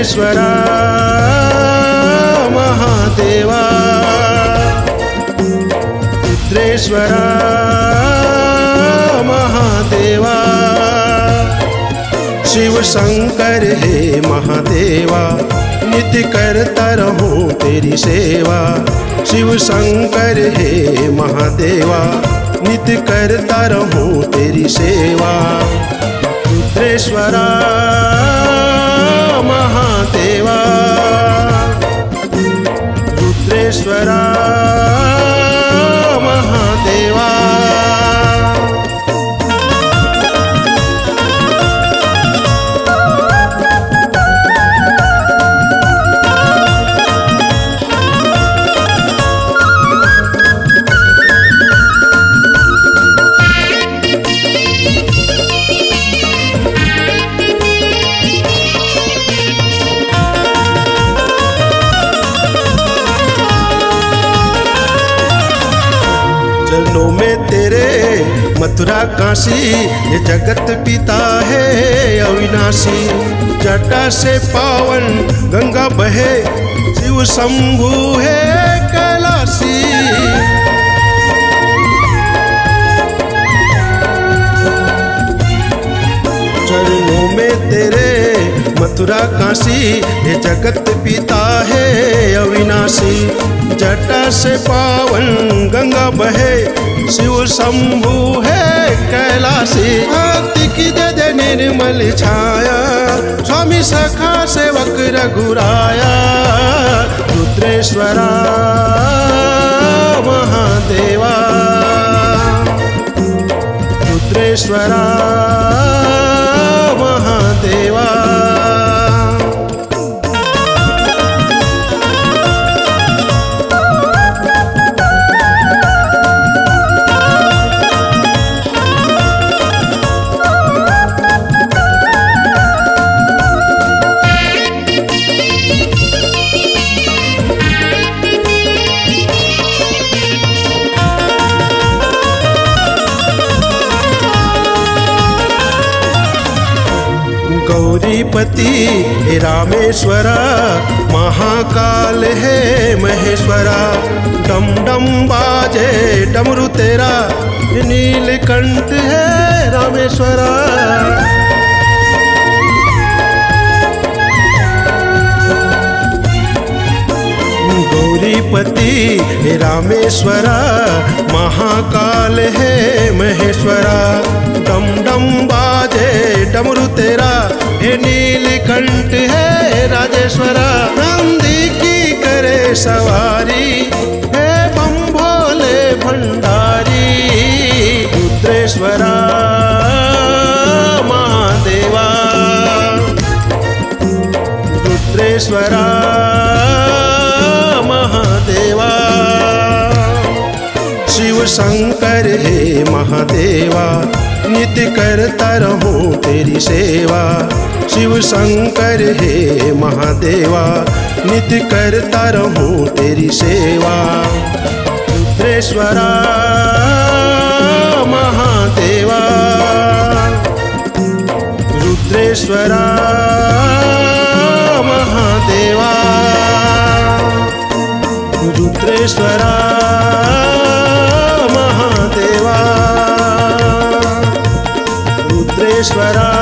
रुद्रेश्वरा महादेवा, रुद्रेश्वरा महादेवा। शिव शंकर हे महादेवा, नित्य करता रहूं तेरी सेवा। शिव शंकर हे महादेवा, नित्य करता रहूं तेरी सेवा। रुद्रेश्वरा महादेवा, रुद्रेश्वरा महादेवा। चरणों में तेरे मथुरा काशी, ये जगत पिता है अविनाशी। जटा से पावन गंगा बहे, शिव शंभु है कैलाशी। चरणों में तेरे मथुरा काशी, ये जगत पिता है अविनाशी। जटा से पावन गंगा बहे, शिव शंभु है कैलाशी। भक्ति की दे निर्मल छाया, स्वामी सखा सेवक रघुराया। रुद्रेश्वरा महादेवा, रुद्रेश्वरा महादेवा। गौरीपति हे रामेश्वरा, महाकाल है महेश्वरा। डम डम बाजे डमरू तेरा, नीलकंठ है रामेश्वरा। गौरीपति हे रामेश्वरा, महाकाल है महेश्वरा। डम डम बाजे डमरू तेरा, हे नीलकंठ है राजेश्वरा। नंदी की करे सवारी, हे बम भोले भंडारी। रुद्रेश्वरा महादेवा, रुद्रेश्वरा महादेवा। शिव शंकर हे महादेवा, नित्य करता रहूं तेरी सेवा। शिव शंकर हे महादेवा, नित्य करता रहूं तेरी सेवा। रुद्रेश्वरा महादेवा, रुद्रेश्वरा महादेवा, रुद्रेश्वरा महादेवा, रुद्रेश्वरा